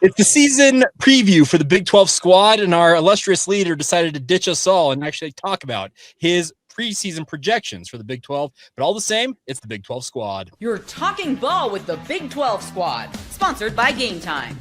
It's the season preview for the Big 12 squad, and our illustrious leader decided to ditch us all and actually talk about his preseason projections for the Big 12. But all the same, it's the Big 12 squad. You're talking ball with the Big 12 squad, sponsored by Game Time.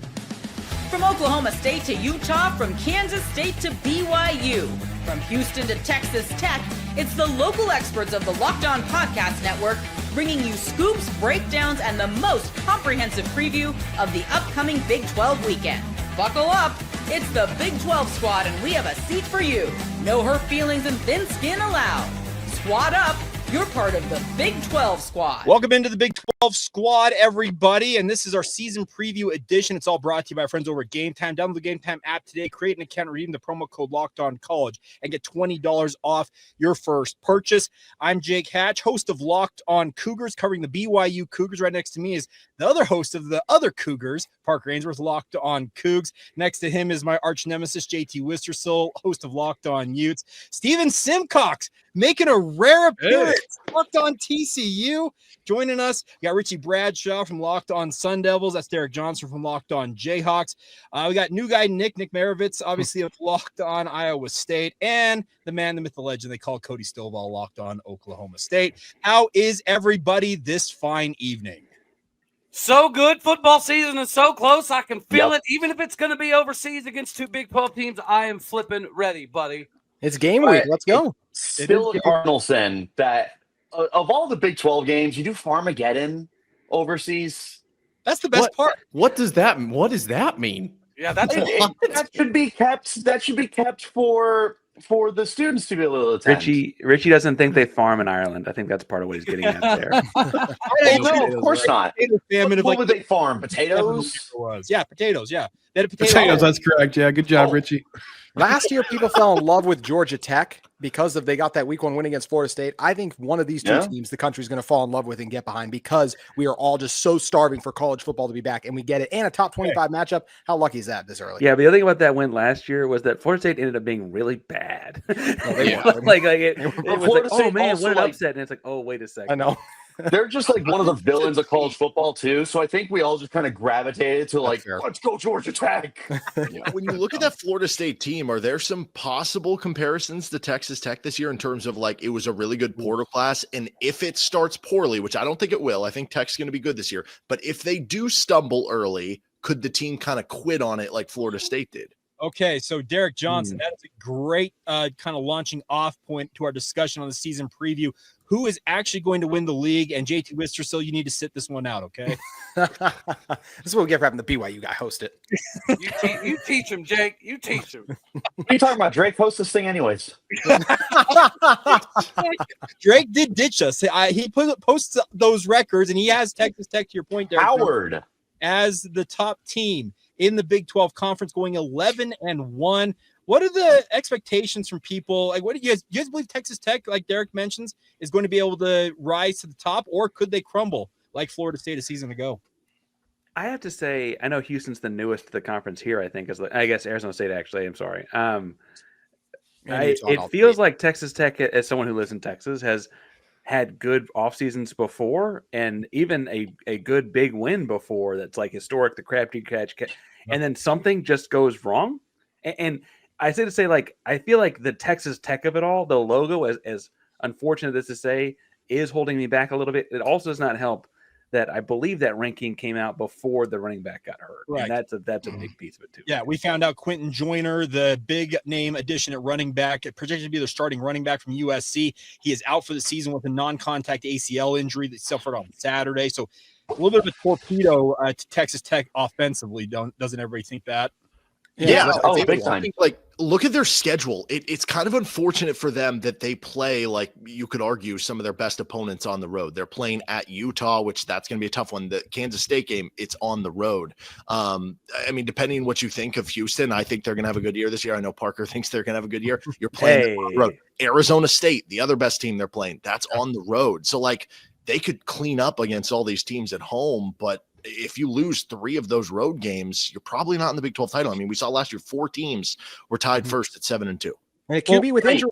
From Oklahoma State to Utah, from Kansas State to BYU, from Houston to Texas Tech, it's the local experts of the Locked On Podcast Network bringing you scoops, breakdowns, and the most comprehensive preview of the upcoming Big 12 weekend. Buckle up, it's the Big 12 squad, and we have a seat for you. No hurt feelings and thin skin allowed. Squad up. You're part of the Big 12 squad. Welcome into the Big 12 squad, everybody. And this is our season preview edition. It's all brought to you by our friends over at Game Time. Download the Game Time app today. Create an account, redeem the promo code LOCKEDONCollege, and get $20 off your first purchase. I'm Jake Hatch, host of Locked On Cougars, covering the BYU Cougars. Right next to me is the other host of the other Cougars, Parker Ainsworth, Locked On Cougs. Next to him is my arch nemesis, JT Wistersill, host of Locked On Utes. Steven Simcox, making a rare appearance. Locked On TCU joining us. We got Richie Bradshaw from Locked On Sun Devils. That's Derek Johnson from Locked On Jayhawks. We got new guy Nick Maravitz, obviously of Locked On Iowa State, and the man, the myth, the legend they call Cody Stovall, Locked On Oklahoma State. How is everybody this fine evening? So good. Football season is so close. I can feel it. Even if it's going to be overseas against two Big 12 teams, I am flipping ready, buddy. It's game week. Let's go. Still a Cardinals then that of all the Big 12 games, you do Farmageddon overseas. That's the best part. What does that mean? Yeah, that should be kept. That should be kept for the students to be able to attend. Richie doesn't think they farm in Ireland. I think that's part of what he's getting at there. No, of course not. What would they farm? Potatoes? Yeah, potatoes. Yeah, they had potatoes. That's correct. Yeah, good job, Richie. Last year, people fell in love with Georgia Tech because they got that week 1 win against Florida State. I think one of these two teams the country's going to fall in love with and get behind because we are all just so starving for college football to be back, and we get it. And a top 25 matchup. How lucky is that this early? Yeah, but the other thing about that win last year was that Florida State ended up being really bad. It was like, oh man, what an upset! And it's like, oh wait a second. I know. They're just like one of the villains of college football too. So I think we all just kind of gravitated to like, let's go Georgia Tech. When you look at that Florida State team, are there some possible comparisons to Texas Tech this year in terms of like it was a really good portal class? And if it starts poorly, which I don't think it will, I think Tech's going to be good this year. But if they do stumble early, could the team kind of quit on it like Florida State did? Okay, so Derek Johnson, that is a great kind of launching off point to our discussion on the season preview. Who is actually going to win the league? And JT Wistersill, you need to sit this one out, okay? This is what we get for having the BYU guy host it. You teach him, Jake. You teach him. What are you talking about? Drake hosts this thing anyways. Drake did ditch us. He posts those records, and he has Texas Tech, to your point, Derek, Howard, as the top team in the Big 12 conference, going 11-1. What are the expectations from people? Like, what do you guys believe Texas Tech, like Derek mentions, is going to be able to rise to the top, or could they crumble like Florida State a season ago? I have to say, I know Houston's the newest to the conference here. I think I guess Arizona State actually. I'm sorry. It feels like Texas Tech, as someone who lives in Texas, has had good off seasons before, and even a good big win before. That's like historic, the Crabtree catch, and then something just goes wrong, and I say to say, like, I feel like the Texas Tech of it all, the logo, as unfortunate as to say, is holding me back a little bit. It also does not help that I believe that ranking came out before the running back got hurt. Right. And that's a big piece of it too. Yeah, we found out Quentin Joyner, the big name addition at running back, projected to be the starting running back from USC. He is out for the season with a non-contact ACL injury that he suffered on Saturday. So a little bit of a torpedo to Texas Tech offensively. Doesn't everybody think that? Yeah, big time. I think, like, look at their schedule. It's kind of unfortunate for them that they play, like, you could argue, some of their best opponents on the road. They're playing at Utah, which that's going to be a tough one. The Kansas State game, it's on the road. I mean, depending on what you think of Houston, I think they're going to have a good year this year. I know Parker thinks they're going to have a good year. You're playing on the road. Arizona State, the other best team they're playing, that's on the road. So, like, they could clean up against all these teams at home, but if you lose 3 of those road games, you're probably not in the Big 12 title. I mean, we saw last year 4 teams were tied first at 7-2. And a QB with injury,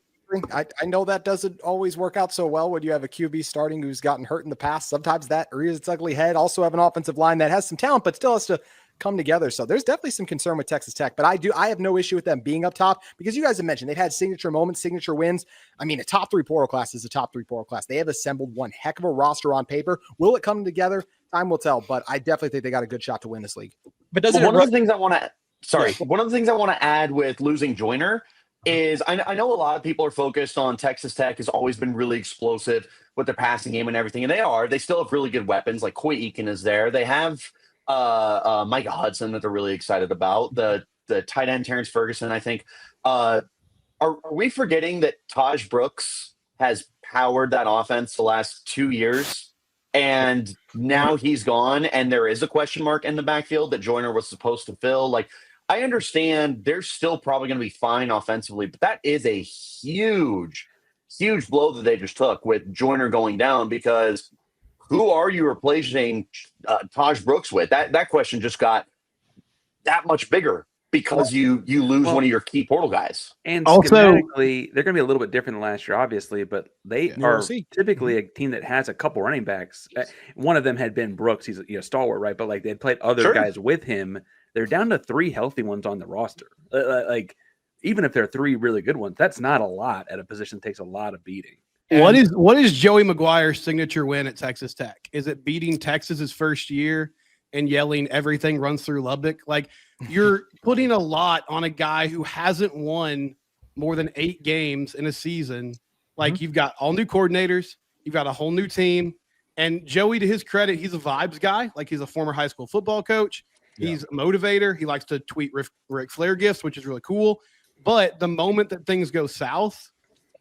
I know that doesn't always work out so well when you have a QB starting who's gotten hurt in the past. Sometimes that rears its ugly head. Also have an offensive line that has some talent, but still has to come together. So there's definitely some concern with Texas Tech, but I have no issue with them being up top because you guys have mentioned they've had signature moments, signature wins. I mean, a top 3 portal class is a top 3 portal class. They have assembled one heck of a roster on paper. Will it come together? Time will tell, but I definitely think they got a good shot to win this league. But doesn't one of the things I want to add with losing Joyner is I know a lot of people are focused on Texas Tech has always been really explosive with their passing game and everything, and they still have really good weapons. Like Coy Eakin is there. They have Micah Hudson that they're really excited about. The tight end Terrence Ferguson, I think. Are we forgetting that Taj Brooks has powered that offense the last 2 years, and now he's gone, and there is a question mark in the backfield that Joyner was supposed to fill? Like, I understand they're still probably going to be fine offensively, but that is a huge blow that they just took with Joyner going down, because who are you replacing Taj Brooks with? That question just got that much bigger because you lose one of your key portal guys. And schematically, they're going to be a little bit different than last year, obviously, but they are typically a team that has a couple running backs. One of them had been Brooks. He's a stalwart, right? But like they played other guys with him. They're down to 3 healthy ones on the roster. Like, even if there are 3 really good ones, that's not a lot at a position that takes a lot of beating. What is Joey McGuire's signature win at Texas Tech? Is it beating Texas his first year and yelling everything runs through Lubbock? Like, you're putting a lot on a guy who hasn't won more than 8 games in a season. Like, you've got all new coordinators, you've got a whole new team, and Joey, to his credit, he's a vibes guy. Like, he's a former high school football coach. He's a motivator. He likes to tweet Ric Flair gifts, which is really cool. But the moment that things go south,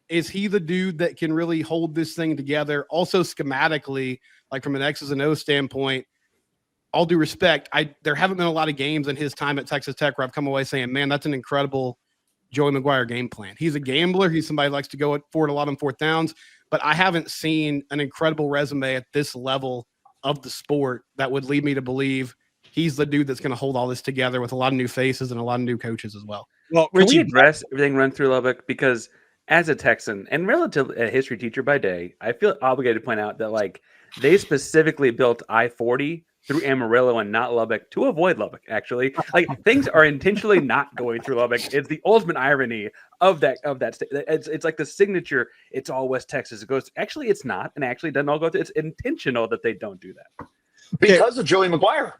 is he the dude that can really hold this thing together? Also, schematically, like from an X's and O's standpoint, all due respect, there haven't been a lot of games in his time at Texas Tech where I've come away saying, man, that's an incredible Joey McGuire game plan. He's a gambler. He's somebody who likes to go for it a lot on 4th downs. But I haven't seen an incredible resume at this level of the sport that would lead me to believe he's the dude that's going to hold all this together with a lot of new faces and a lot of new coaches as well. Well, can we address everything run through Lubbock? Because as a Texan and relatively a history teacher by day, I feel obligated to point out that like they specifically built I-40 through Amarillo and not Lubbock to avoid Lubbock. Actually, like things are intentionally not going through Lubbock. It's the ultimate irony of that state. It's like the signature. It's all West Texas. It goes. Actually, it's not, and actually doesn't all go through. It's intentional that they don't do that because of Joey McGuire.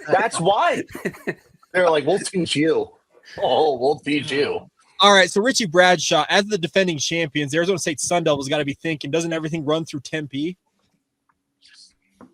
That's why they're like, we'll teach you. Oh, we'll teach you. All right, so Richie Bradshaw, as the defending champions, the Arizona State Sun Devils got to be thinking, doesn't everything run through Tempe?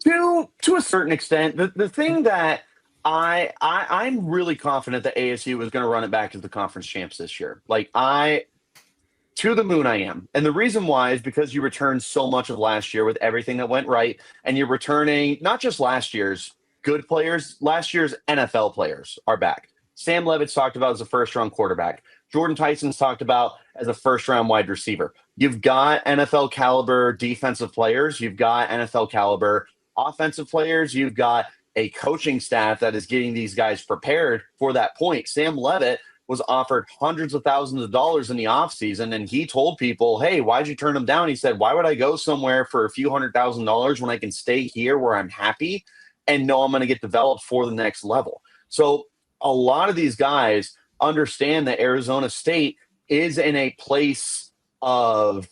To a certain extent, the thing that I'm really confident that ASU is going to run it back as the conference champs this year. Like to the moon I am. And the reason why is because you returned so much of last year with everything that went right, and you're returning not just last year's good players, last year's NFL players are back. Sam Levitt's talked about as a first-round quarterback. Jordan Tyson's talked about as a first-round wide receiver. You've got NFL caliber defensive players. You've got NFL caliber offensive players. You've got a coaching staff that is getting these guys prepared for that point. Sam Levitt was offered hundreds of thousands of dollars in the offseason, and he told people, hey, why'd you turn him down? He said, why would I go somewhere for a few $100,000 when I can stay here where I'm happy and know I'm going to get developed for the next level? So a lot of these guys understand that Arizona State is in a place of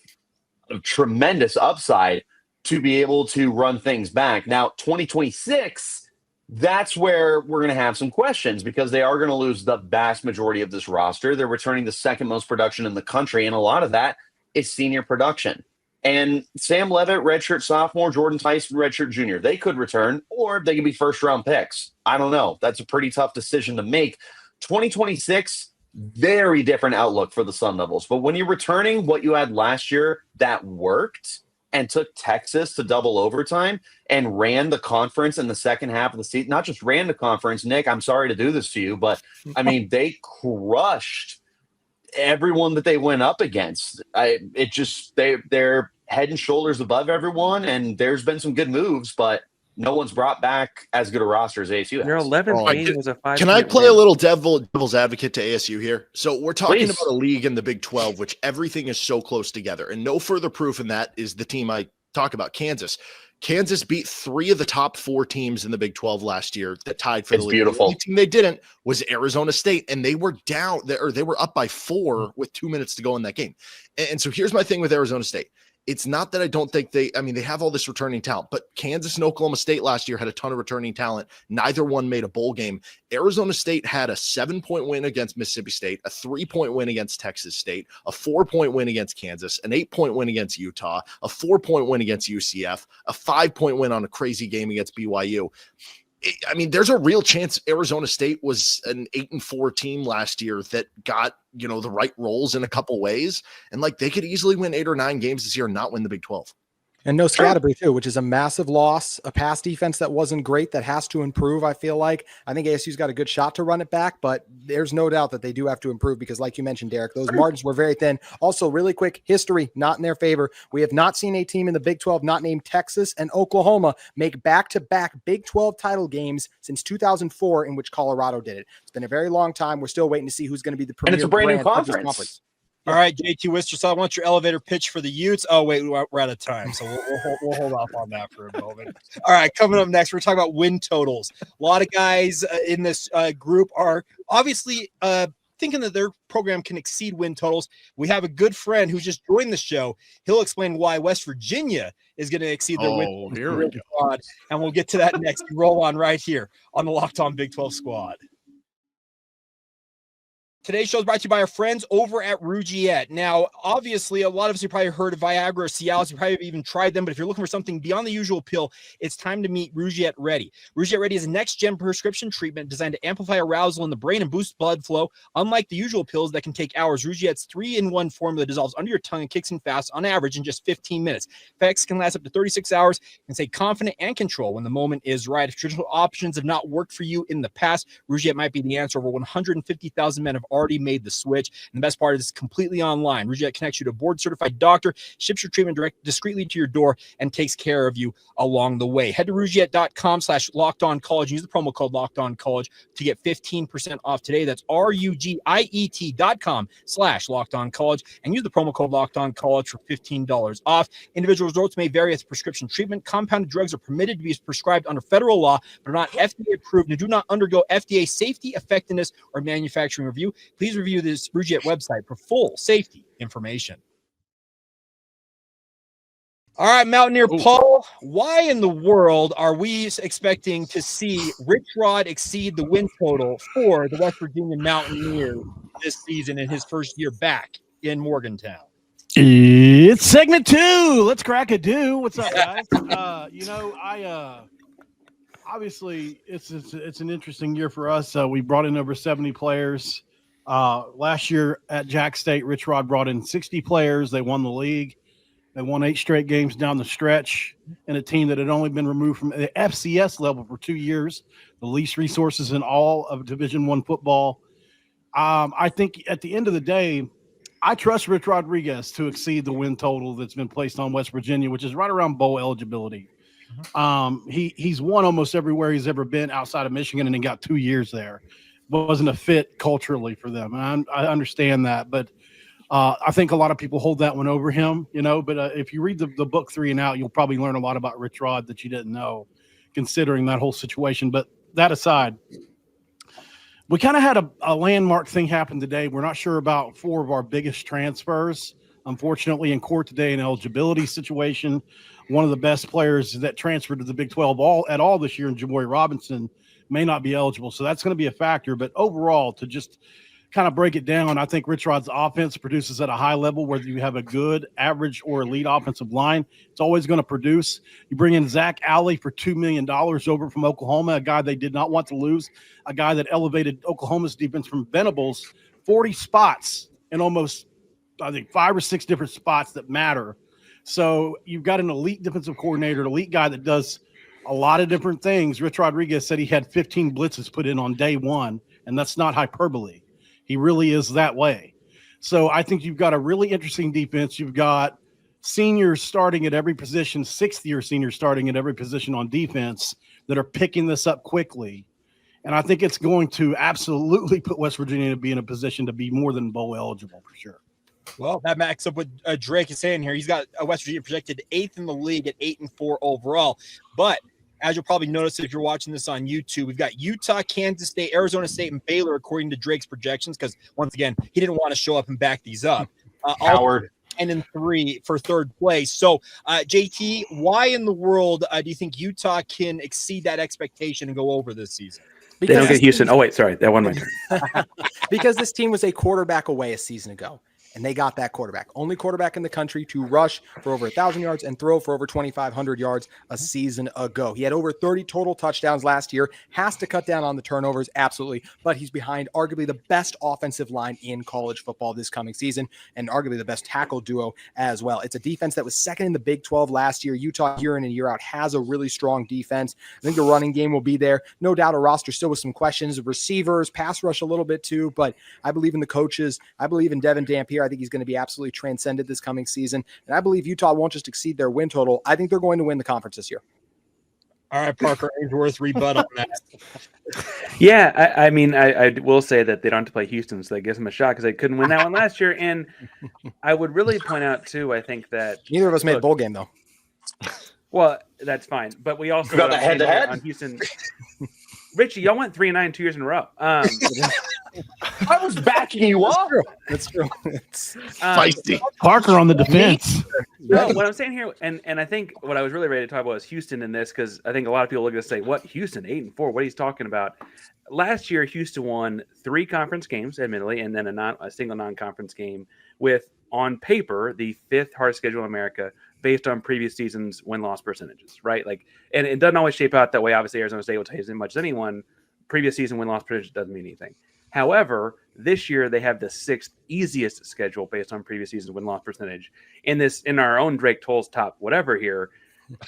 tremendous upside to be able to run things back. Now, 2026, that's where we're going to have some questions because they are going to lose the vast majority of this roster. They're returning the second most production in the country, and a lot of that is senior production. And Sam Levitt, redshirt sophomore, Jordan Tyson, redshirt junior, they could return, or they could be first-round picks. I don't know. That's a pretty tough decision to make. 2026, very different outlook for the Sun Devils. But when you're returning what you had last year that worked and took Texas to double overtime and ran the conference in the second half of the season, not just ran the conference, Nick, I'm sorry to do this to you, but I mean, they crushed everyone that they went up against. They're head and shoulders above everyone, and there's been some good moves, but no one's brought back as good a roster as ASU has. Their 11th game was a 5. Can I play a little devil's advocate to ASU here? So we're talking about a league in the Big 12, which everything is so close together, and no further proof in that is the team I talk about Kansas. Kansas beat 3 of the top 4 teams in the Big 12 last year that tied for the lead. Beautiful. The only team they didn't was Arizona State, and they were down, or they were up by 4 with 2 minutes to go in that game. And so here's my thing with Arizona State. It's not that I don't think they have all this returning talent, but Kansas and Oklahoma State last year had a ton of returning talent. Neither one made a bowl game. Arizona State had a 7-point win against Mississippi State, a 3-point win against Texas State, a 4-point win against Kansas, an 8-point win against Utah, a 4-point win against UCF, a 5-point win on a crazy game against BYU. There's a real chance Arizona State was an 8-4 team last year that got, the right roles in a couple ways. And they could easily win 8 or 9 games this year and not win the Big 12. And no Scatterby too, which is a massive loss, a pass defense that wasn't great, that has to improve. I feel like I think ASU's got a good shot to run it back, but there's no doubt that they do have to improve because like you mentioned, Derek, those margins were very thin. Also, really quick history, not in their favor. We have not seen a team in the Big 12 not named Texas and Oklahoma make back-to-back Big 12 title games since 2004, in which Colorado did it. It's been a very long time. We're still waiting to see who's going to be the premier. And it's a brand new of this conference. All right, JT Wister, so I want your elevator pitch for the Utes. Oh, wait, we're out of time, so we'll hold off on that for a moment. All right, coming up next, we're talking about win totals. A lot of guys in this group are obviously thinking that their program can exceed win totals. We have a good friend who just joined the show. He'll explain why West Virginia is going to exceed their win totals. Here we go. And we'll get to that next. Roll on right here on the Locked On Big 12 Squad. Today's show is brought to you by our friends over at Rougiette. Now, obviously, a lot of us have probably heard of Viagra or Cialis. You probably have even tried them, but if you're looking for something beyond the usual pill, it's time to meet Rougiette Ready. Rougiette Ready is a next-gen prescription treatment designed to amplify arousal in the brain and boost blood flow. Unlike the usual pills that can take hours, Rougiette's 3-in-1 formula dissolves under your tongue and kicks in fast, on average, in just 15 minutes. Effects can last up to 36 hours and stay confident and control when the moment is right. If traditional options have not worked for you in the past, Rougiette might be the answer. Over 150,000 men have already made the switch. And the best part is it's completely online. Rougiette connects you to a board-certified doctor, ships your treatment discreetly to your door, and takes care of you along the way. Head to Rougiette.com/LockedOnCollege. Use the promo code LockedOnCollege to get 15% off today. That's RUGIET.com/LockedOnCollege and use the promo code LockedOnCollege for $15 off. Individual results may vary as prescription treatment. Compounded drugs are permitted to be prescribed under federal law, but are not FDA approved and do not undergo FDA safety, effectiveness, or manufacturing review. Please review this Rougiette website for full safety information. All right, Mountaineer Paul, why in the world are we expecting to see Rich Rod exceed the win total for the West Virginia Mountaineers this season in his first year back in Morgantown? It's segment 2. Let's crack a do. What's up, guys? Obviously it's an interesting year for us. We brought in over 70 players. Last year at Jack State, Rich Rod brought in 60 players. They won the league. They won 8 straight games down the stretch in a team that had only been removed from the FCS level for 2 years, the least resources in all of Division I football. I think at the end of the day, I trust Rich Rodriguez to exceed the win total that's been placed on West Virginia, which is right around bowl eligibility. He's won almost everywhere he's ever been outside of Michigan, and he got 2 years there. Wasn't a fit culturally for them. And I understand that, but I think a lot of people hold that one over him, but if you read the book 3 and Out, you'll probably learn a lot about Rich Rod that you didn't know, considering that whole situation. But that aside, we kind of had a landmark thing happen today. We're not sure about 4 of our biggest transfers. Unfortunately, in court today, an eligibility situation. One of the best players that transferred to the Big 12 all this year, in Jamoy Robinson, may not be eligible. So that's going to be a factor. But overall, to just kind of break it down, I think Rich Rod's offense produces at a high level, whether you have a good, average, or elite offensive line. It's always going to produce. You bring in Zach Alley for $2 million over from Oklahoma, a guy they did not want to lose, a guy that elevated Oklahoma's defense from Venables 40 spots in almost, I think, 5 or 6 different spots that matter. So you've got an elite defensive coordinator, an elite guy that does a lot of different things. Rich Rodriguez said he had 15 blitzes put in on day 1, and that's not hyperbole. He really is that way. So I think you've got a really interesting defense. You've got seniors starting at every position, 6th-year seniors starting at every position on defense that are picking this up quickly. And I think it's going to absolutely put West Virginia to be in a position to be more than bowl eligible for sure. Well, that backs up what Drake is saying here. He's got West Virginia projected 8th in the league at 8-4 overall. But as you'll probably notice if you're watching this on YouTube, we've got Utah, Kansas State, Arizona State, and Baylor according to Drake's projections because, once again, he didn't want to show up and back these up. Howard. 10-3 for third place. So, JT, why in the world do you think Utah can exceed that expectation and go over this season? They don't get Houston. Oh, wait, sorry. That one my turn. Because this team was a quarterback away a season ago. And they got that quarterback. Only quarterback in the country to rush for over 1,000 yards and throw for over 2,500 yards a season ago. He had over 30 total touchdowns last year. Has to cut down on the turnovers, absolutely. But he's behind arguably the best offensive line in college football this coming season and arguably the best tackle duo as well. It's a defense that was second in the Big 12 last year. Utah, year in and year out, has a really strong defense. I think the running game will be there. No doubt a roster still with some questions. Receivers, pass rush a little bit too. But I believe in the coaches. I believe in Devon Dampier. I think he's going to be absolutely transcended this coming season. And I believe Utah won't just exceed their win total. I think they're going to win the conference this year. All right, Parker Ainsworth, rebut on that. Yeah, I mean, I will say that they don't have to play Houston, so that gives them a shot because they couldn't win that one last year. And I would really point out, too, I think that neither of us made a bowl game, though. Well, that's fine. But we also got the head-to-head on Houston. Richie, y'all went 3-9 2 years in a row. I was backing you up. That's true. Feisty. Parker on the defense. No, what I'm saying here, and I think what I was really ready to talk about was Houston in this because I think a lot of people are going to say, what, Houston, 8-4, what he's talking about. Last year, Houston won 3 conference games, admittedly, and then a single non-conference game with, on paper, the 5th hardest schedule in America based on previous seasons' win-loss percentages, right? Like, and it doesn't always shape out that way. Obviously, Arizona State will tell you as much as anyone. Previous season win-loss percentage doesn't mean anything. However, this year they have the 6th easiest schedule based on previous season's win-loss percentage. In our own Drake Toll's top whatever here,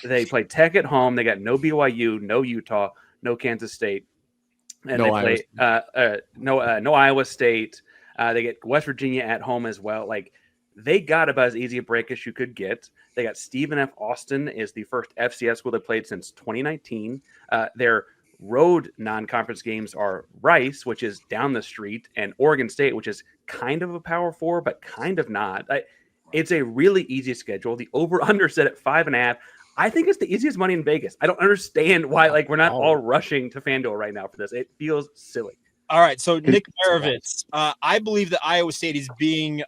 they play Tech at home. They got no BYU, no Utah, no Kansas State, and no Iowa State. They get West Virginia at home as well. Like, they got about as easy a break as you could get. They got Stephen F. Austin is the first FCS school they played since 2019. Their road non-conference games are Rice, which is down the street, and Oregon State, which is kind of a Power 4, but kind of not. It's a really easy schedule. The over-under set at 5.5. I think it's the easiest money in Vegas. I don't understand why we're not all rushing to FanDuel right now for this. It feels silly. All right, so Nick Maravitz, I believe that Iowa State is being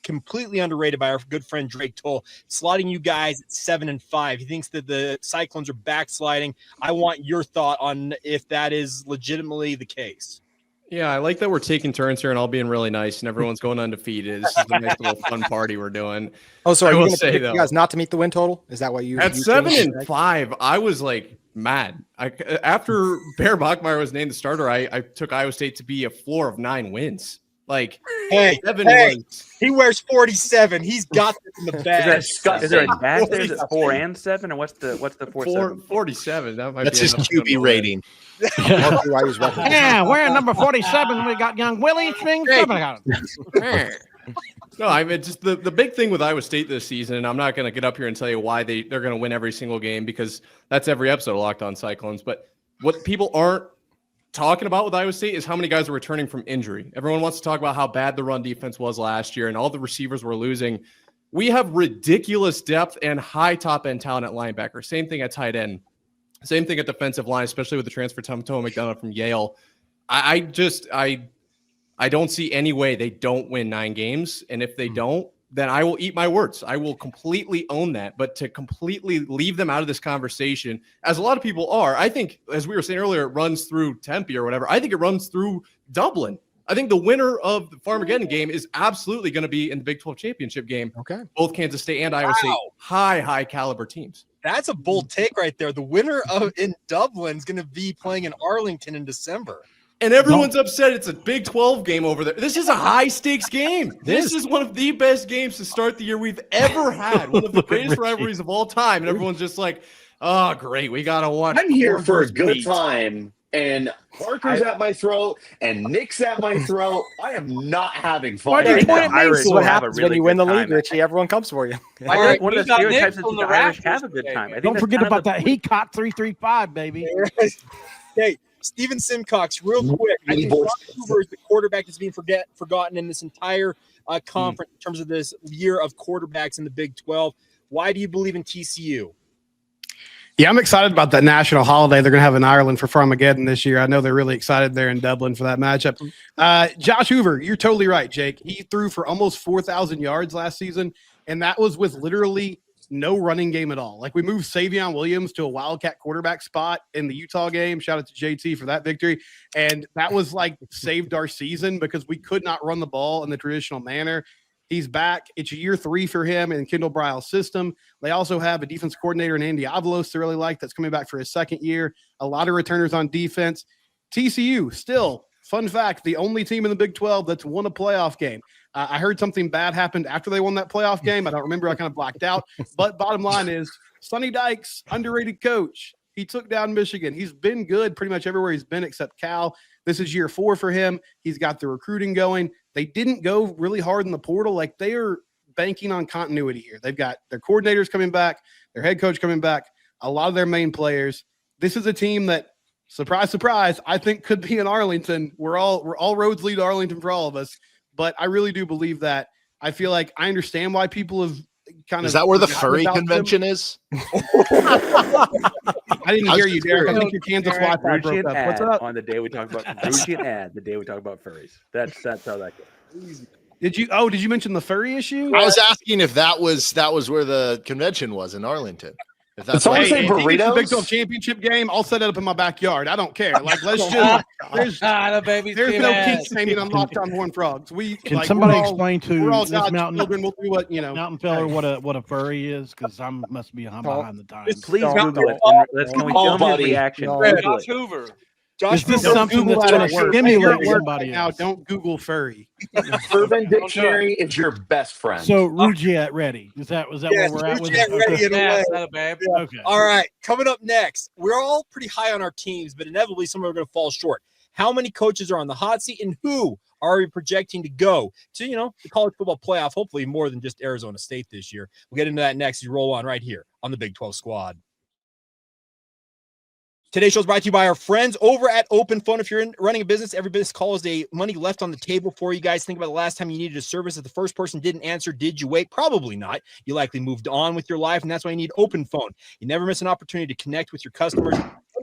completely underrated by our good friend Drake Toll, slotting you guys at 7-5. He thinks that the Cyclones are backsliding. I want your thought on if that is legitimately the case. Yeah, I like that we're taking turns here and all being really nice and everyone's going undefeated. This is a nice little fun party we're doing. Oh, so are you going to say, pick you guys not to meet the win total? Is that why you at 7-5? I was mad. After Bear Bachmeier was named the starter, I took Iowa State to be a floor of 9 wins. He wears 47. He's got this in the bag. Is there a dash there? Is it 4 and 7, or what's the 4-7? 47. That's his QB rating. Yeah, we're number 47. We got young Willie things. No, I mean, just the big thing with Iowa State this season, and I'm not going to get up here and tell you why they're going to win every single game because that's every episode of Locked On Cyclones. But what people aren't talking about with Iowa State is how many guys are returning from injury. Everyone wants to talk about how bad the run defense was last year and all the receivers were losing. We have ridiculous depth and high top-end talent at linebacker. Same thing at tight end. Same thing at defensive line, especially with the transfer to Tomo McDonough from Yale. I don't see any way they don't win 9 games. And if they don't, then I will eat my words. I will completely own that. But to completely leave them out of this conversation, as a lot of people are, I think, as we were saying earlier, it runs through Tempe or whatever. I think it runs through Dublin. I think the winner of the Farmageddon game is absolutely going to be in the Big 12 championship game. Okay. Both Kansas State and Iowa State, high caliber teams. That's a bold take right there. The winner in Dublin is going to be playing in Arlington in December. And everyone's upset it's a Big 12 game over there. This is a high-stakes game. This is one of the best games to start the year we've ever had. One of the greatest rivalries of all time. And everyone's just like, oh, great, we got to watch. I'm here for a good time. And Parker's at my throat, and Nick's at my throat. I am not having fun. What happens when you win the league, Richie? Everyone comes for you. I think one of the stereotypes is the Irish have a good time. Don't forget about that. He caught 335, baby. Hey, Steven Simcox, real quick. I think Josh Hoover is the quarterback that's being forgotten in this entire conference in terms of this year of quarterbacks in the Big 12. Why do you believe in TCU? Yeah, I'm excited about that national holiday they're going to have in Ireland for Farmageddon this year. I know they're really excited there in Dublin for that matchup. Josh Hoover, you're totally right, Jake. He threw for almost 4,000 yards last season, and that was with literally no running game at all. Like, we moved Savion Williams to a Wildcat quarterback spot in the Utah game. Shout out to JT for that victory. And that was like saved our season because we could not run the ball in the traditional manner. He's back. It's year 3 for him in Kendall Bryle's system. They also have a defense coordinator in Andy Avalos to really like that's coming back for his second year. A lot of returners on defense. TCU, still, fun fact, the only team in the Big 12 that's won a playoff game. I heard something bad happened after they won that playoff game. I don't remember. I kind of blacked out. But bottom line is, Sonny Dykes, underrated coach. He took down Michigan. He's been good pretty much everywhere he's been except Cal. This is year 4 for him. He's got the recruiting going. They didn't go really hard in the portal. Like, they are banking on continuity here. They've got their coordinators coming back, their head coach coming back, a lot of their main players. This is a team that, surprise, surprise, I think could be in Arlington. We're all roads lead to Arlington for all of us. But I really do believe that. I feel like I understand why people have kind of. Is that where the furry convention is? I didn't hear you, Derek. I think your Kansas Wi-Fi broke up. What's up? On the day we talk about the day we talk about furries. That's how that goes. Did you mention the furry issue? I was asking if that was where the convention was in Arlington. If that's someone right. say burritos? The Big 12 championship game, I'll set it up in my backyard. I don't care. Like, let's just there's no kinks hanging on Locked On Horned Frogs. Can somebody explain to we're all this God's mountain children. We'll do what mountain feller what a furry is, because I must be behind the times. Please Google it. Can we film his reaction? Josh Hoover. Is this something that's going to stimulate somebody now? else? Don't Google furry. Urban Dictionary is your best friend. So Rugiet ready? Was that where we're at with it? Ready in a way. Babe. Okay. All right, coming up next, we're all pretty high on our teams, but inevitably some are going to fall short. How many coaches are on the hot seat, and who are we projecting to go to, the college football playoff, hopefully more than just Arizona State this year? We'll get into that next as you roll on right here on the Big 12 Squad. Today's show is brought to you by our friends over at Open Phone. If you're running a business, every business call is a money left on the table for you guys. Think about the last time you needed a service. If the first person didn't answer, did you wait? Probably not. You likely moved on with your life, and that's why you need Open Phone. You never miss an opportunity to connect with your customers.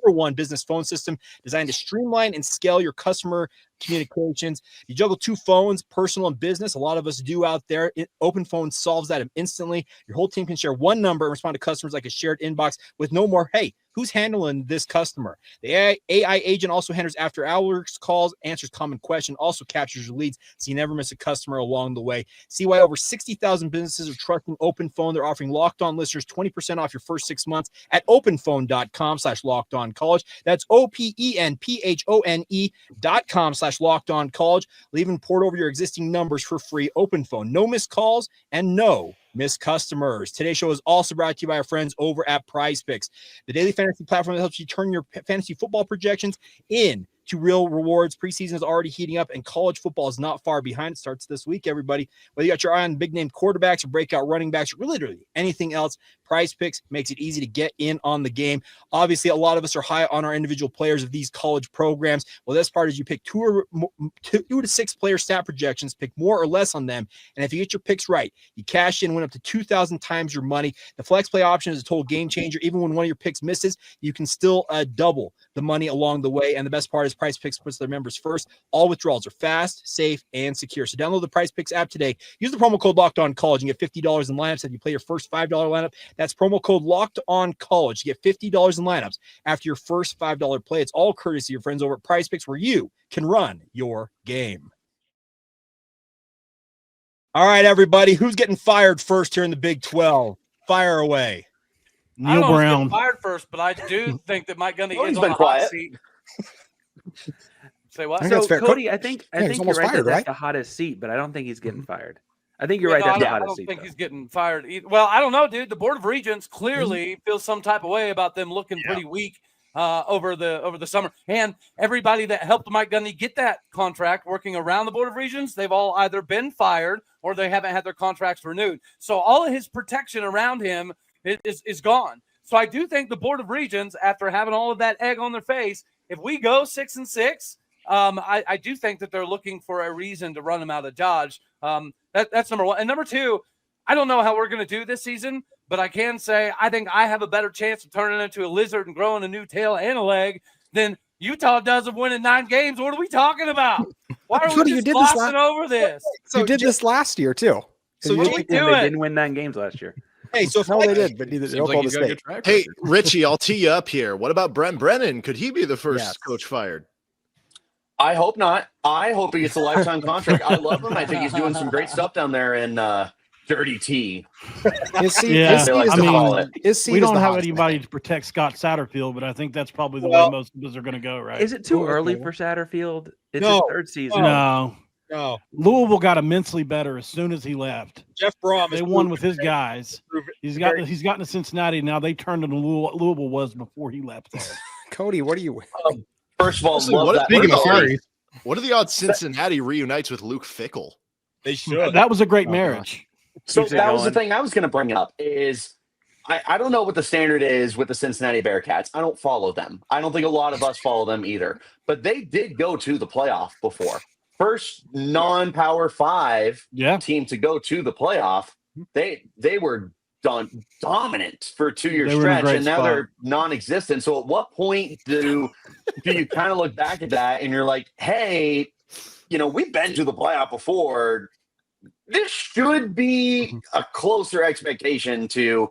#1 business phone system designed to streamline and scale your customer communications. You juggle 2 phones, personal and business. A lot of us do out there. Open Phone solves that instantly. Your whole team can share one number and respond to customers like a shared inbox with no more, hey, who's handling this customer? The AI agent also handles after hours calls, answers common questions, also captures your leads so you never miss a customer along the way. See why over 60,000 businesses are trusting Open Phone. They're offering Locked On listeners 20% off your first 6 months at openphone.com/lockedoncollege. That's openphone.com/lockedoncollege. Even port over your existing numbers for free. Open Phone. No missed calls and no missed customers. Today's show is also brought to you by our friends over at PrizePicks, the daily fantasy platform that helps you turn your fantasy football projections into real rewards. Preseason is already heating up, and college football is not far behind. It starts this week, everybody. Whether you got your eye on big-name quarterbacks or breakout running backs or literally anything else, PrizePicks makes it easy to get in on the game. Obviously, a lot of us are high on our individual players of these college programs. Well, this part is you pick 2 to 6 player stat projections, pick more or less on them, and if you get your picks right, you cash in, win up to 2,000 times your money. The flex play option is a total game changer. Even when one of your picks misses, you can still double the money along the way, and the best part is PrizePicks puts their members first. All withdrawals are fast, safe, and secure. So download the PrizePicks app today. Use the promo code LOCKEDONCollege and get $50 in lineups if you play your first $5 lineup. That's promo code LOCKEDONCollege to get $50 in lineups after your first $5 play. It's all courtesy of your friends over at PrizePicks, where you can run your game. All right, everybody, who's getting fired first here in the Big 12? Fire away. Neil Brown. Fired first, but I do think that Mike Gundy is been on the quiet. hot seat. Say what? So, Cody, I think he's you're right fired, that that's right? the hottest seat, but I don't think he's getting fired. I think you're right. That's the hottest I seat. don't think he's getting fired either. Well, I don't know, dude. The Board of Regents clearly feels some type of way about them looking pretty weak over the summer. And everybody that helped Mike Gundy get that contract working around the Board of Regents, they've all either been fired or they haven't had their contracts renewed. So all of his protection around him is gone. So I do think the Board of Regents, after having all of that egg on their face, if we go 6-6, I do think that they're looking for a reason to run him out of Dodge. That's number one. And number two, I don't know how we're going to do this season, but I can say I think I have a better chance of turning into a lizard and growing a new tail and a leg than Utah does of winning 9 games. What are we talking about? Why are we just glossing over this? So you did this last year too. So what are we They doing? didn't win 9 games last year. Hey, so No, they did, but neither did Oklahoma State. Hey, Richie, I'll tee you up here. What about Brent Brennan? Could he be the first coach fired? I hope not. I hope he gets a lifetime contract. I love him. I think he's doing some great stuff down there in Dirty T. His seat, Yeah, his seat is I the mean, hot- his seat we is don't the have hottest anybody thing. to protect Scott Satterfield, but I think that's probably the way Well- most of us are going to go, right? Is it too early for Satterfield? It's No. his 3rd season. No. No, Louisville got immensely better as soon as he left. Jeff Brom. They won with his guys. He's gotten to Cincinnati. Now they turned into Louisville was before he left there. Cody, what are you? First of all, Honestly, love what- that. speaking of What furries, what are the odds Cincinnati reunites with Luke Fickell? They should. That was a great marriage. So Keeps it that was the going. thing I was going to bring up is I don't know what the standard is with the Cincinnati Bearcats. I don't follow them. I don't think a lot of us follow them either. But they did go to the playoff before. First non-Power 5 team to go to the playoff. They were dominant for a 2-year They were in a stretch, great and now spot. they're non-existent. So at what point do you kind of look back at that and you're like, hey, we've been to the playoff before. This should be a closer expectation to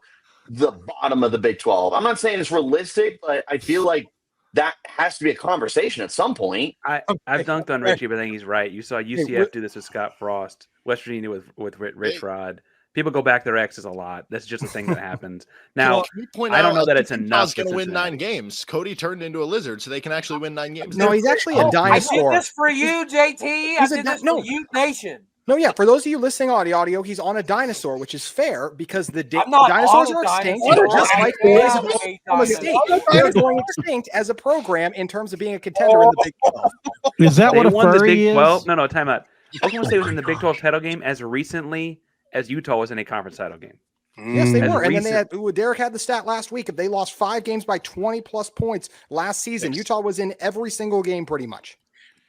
the bottom of the Big 12. I'm not saying it's realistic, but I feel like that has to be a conversation at some point. I've dunked on Richie, but I think he's right. You saw UCF do this with Scott Frost, West Virginia with Rich Rod. People go back their exes a lot. That's just a thing that happens. Now, I don't know that it's enough. Going to win 9 games. Cody turned into a lizard, so they can actually win 9 games. No, he's actually a dinosaur. I did this for you, JT. I did this for you, Nation. No, yeah. For those of you listening on the audio, he's on a dinosaur, which is fair because the I'm not dinosaurs on are a extinct, dinosaur. just like I boys am of a Oklahoma State. dinosaur. They're going extinct as a program in terms of being a contender in the Big 12. Is that They what a won the furry Big is? 12. No, time out. Oklahoma State was in the Big 12 title game as recently as Utah was in a conference title game. Yes, they As were. And then recent- Derek had the stat last week. If they lost 5 games by 20+ points last season, Utah was in every single game pretty much.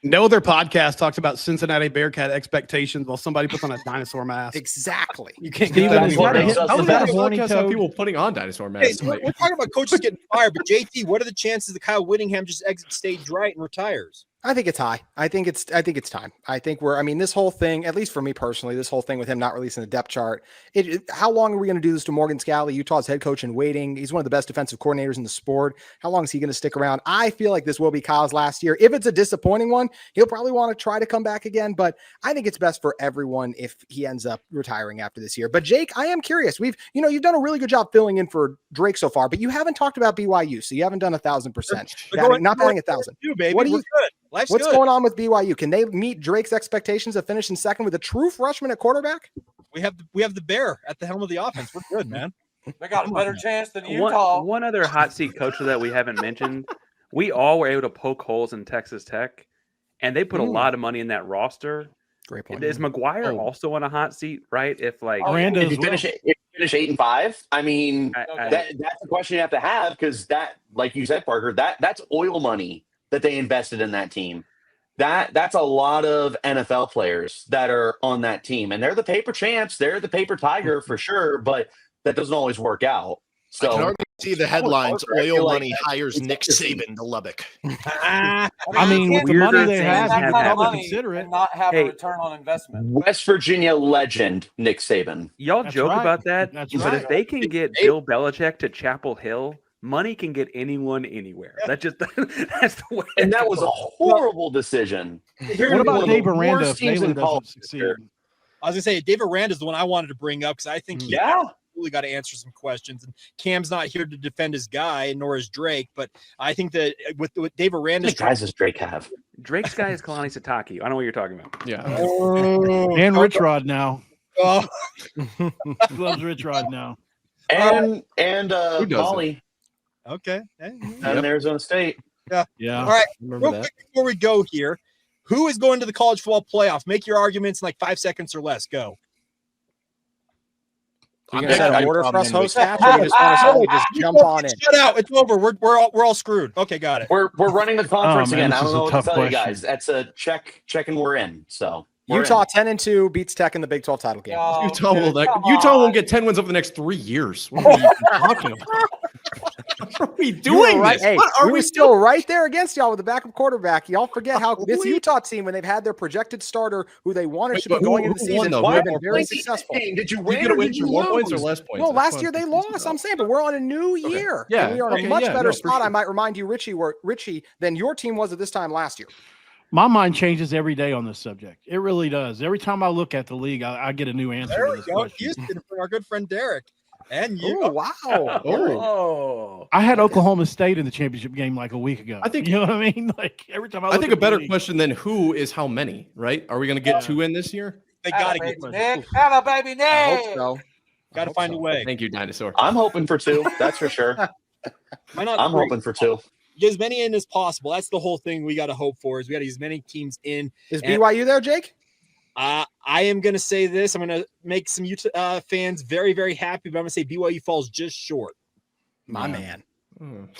No other podcast talks about Cincinnati Bearcat expectations while somebody puts on a dinosaur mask. Exactly. You can't Steven, get that is that a anymore. hit- How is is that that a horny podcast have toad? people putting on dinosaur Hey, masks? so we're talking about coaches getting fired, but JT, what are the chances that Kyle Whittingham just exits stage right and retires? I think it's high. I think it's time. I think this whole thing, at least for me personally, this whole thing with him not releasing the depth chart. How long are we going to do this to Morgan Scalley, Utah's head coach in waiting? He's one of the best defensive coordinators in the sport. How long is he going to stick around? I feel like this will be Kyle's last year. If it's a disappointing one, he'll probably want to try to come back again, but I think it's best for everyone if he ends up retiring after this year. But Jake, I am curious. You've done a really good job filling in for Drake so far, but you haven't talked about BYU, so you haven't done 1,000%. Not batting 1,000. Baby. What do you? We're good. Life's What's good. going on with BYU? Can they meet Drake's expectations of finishing second with a true freshman at quarterback? We have the bear at the helm of the offense. We're good, man. They got a better chance than Utah. One other hot seat coach that we haven't mentioned. We all were able to poke holes in Texas Tech, and they put a lot of money in that roster. Great point. Is McGuire also on a hot seat, right? If If you finish 8-5, I mean, that's a question you have to have because that, like you said, Parker, that's oil money that they invested in that team. That's a lot of NFL players that are on that team, and they're the paper champs. They're the paper tiger for sure, but that doesn't always work out. So I can already see the headlines: I feel Oil like money hires Nick Saban to Lubbock. I mean, with the money they have, you could probably consider it. And not have a return on investment. West Virginia legend Nick Saban. Y'all That's joke right. about that, That's but right. if they can get Bill Belichick to Chapel Hill, money can get anyone anywhere. That's the way. And that was a horrible decision. What about Dave Aranda if teams Baylor in doesn't college succeed? I was gonna say Dave Aranda is the one I wanted to bring up because I think he really got to answer some questions. And Cam's not here to defend his guy, nor is Drake. But I think that with Dave Aranda, What guys does Drake have? Drake's guy is Kalani Sitake. I don't know what you're talking about. Yeah. And Rich Rod now. Oh. Loves Rich Rod now. And Who doesn't? Molly Okay. in Arizona State. Yeah. All right. Remember Real quick before we go here, who is going to the college football playoff? Make your arguments in like 5 seconds or less. Go. You gonna set an order for us, host Hatch? Or you just want us all to just jump on in? Shut out! It's over. We're all screwed. Okay, got it. We're running the conference man, again. this I don't is a know what to tough tell you question. guys. That's a check, and we're in. So we're Utah in. 10-2 beats Tech in the Big 12 title game. Oh, Utah dude, will come Utah on. won't get 10 wins over the next 3 years. What are we even talking about? What are we You were doing? right. This? Hey, What are we we were still right there against y'all with the backup quarterback. Y'all forget how this Holy- Utah team, when they've had their projected starter who they wanted Wait, to be but who- going into the who won, season, though? who Who have had been more very points? successful. Did you You win get a or win did for you more points or lose? less points? No, That's last what year I'm they confused lost. about. I'm saying, but we're on a new year. Yeah, And we are in okay, a much yeah, better no, for spot. I sure. might remind you, Richie, than your team was at this time last year. My mind changes every day on this subject. It really does. Every time I look at the league, I get a new answer There to we this go. question. Houston from our good friend Derek. And you. Oh, wow. Oh, I had Oklahoma State in the championship game like a week ago. I think- you know what I mean. Like every time I I look think at a better the league, question than who is how many, right? Are we going to get 2 in this year? They gotta Atta get. baby Nick. Atta baby Nick. I hope so. Gotta hope find so. a way. Thank you, Dinosaur. I'm hoping for 2. That's for sure. Why not? I'm 3? hoping for 2. Get as many in as possible. That's the whole thing we got to hope for. Is we got to get as many teams in. Is And- BYU there, Jake? I am going to say this. I'm going to make some Utah fans very, very happy, but I'm going to say BYU falls just short. My man.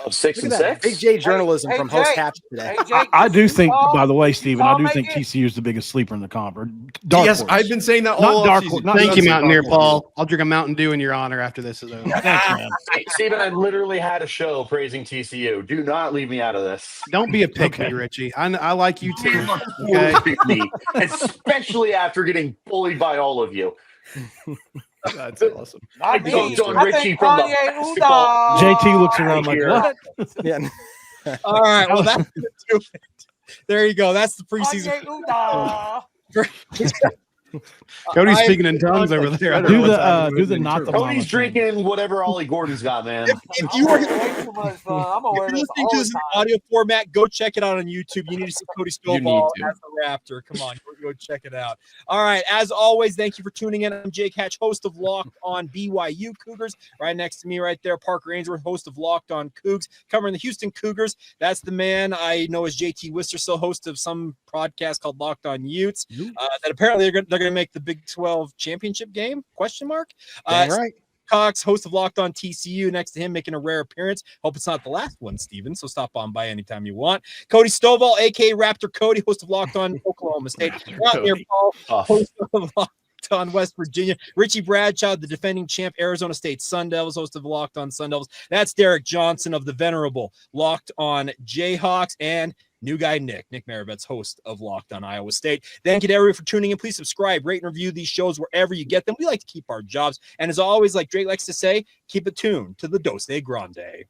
Of 6 Look and at that 6. Big J journalism Hey, from host Jake. Hatch today. Hey, Jake, I do this think, Utah- by the way, Steven, I Utah do make think it. TCU is the biggest sleeper in the conference. Dark Yes, horse. I've been saying that Not all dark offseason. horse, not- Thank you, That's Mountaineer dark horse. Paul. I'll drink a Mountain Dew in your honor after this is over. Thanks, man. Hey, Steven, I literally had a show praising TCU. Do not leave me out of this. Don't be a pick me, Okay. Richie. I like you too. You're Okay. bullying me, especially after getting bullied by all of you. That's awesome. Not me. Don't join I Richie think from the Kanye basketball. Uda. JT looks around like, Here. what? Yeah. All right. Well, that's gonna do it. There you go. That's the preseason. Kanye Uda. Cody's I- speaking in tongues over there. I don't Do know what's the happening do with the him. not the Cody's mama thing. drinking whatever Ollie Gordon's got, man. If you are I'm gonna way too much fun. I'm gonna If wear you're this listening all to the this in time. audio format, go check it out on YouTube. You need to see Cody You need Stovall to. as a Raptor. Come on, go check it out. All right. As always, thank you for tuning in. I'm Jake Hatch, host of Locked on BYU Cougars. Right next to me, right there, Parker Ainsworth, host of Locked on Cougs, covering the Houston Cougars. That's the man I know as JT Wistersill, host of some podcast called Locked on Utes. That apparently they're going to make the Big 12 championship game? Question mark. Dang right. Cox, host of Locked on TCU, next to him making a rare appearance. Hope it's not the last one, Steven, so stop on by anytime you want. Cody Stovall, a.k.a. Raptor Cody, host of Locked on Oklahoma State. Mountaineer Paul, host of Locked on West Virginia. Richie Bradshaw, the defending champ, Arizona State Sun Devils, host of Locked on Sun Devils. That's Derek Johnson of the venerable Locked on Jayhawks, and new guy Nick Maribet's host of Locked on Iowa State. Thank you to everyone for tuning in. Please subscribe, rate, and review these shows wherever you get them. We like to keep our jobs. And as always, like Drake likes to say, keep it tuned to the Dos de Grande.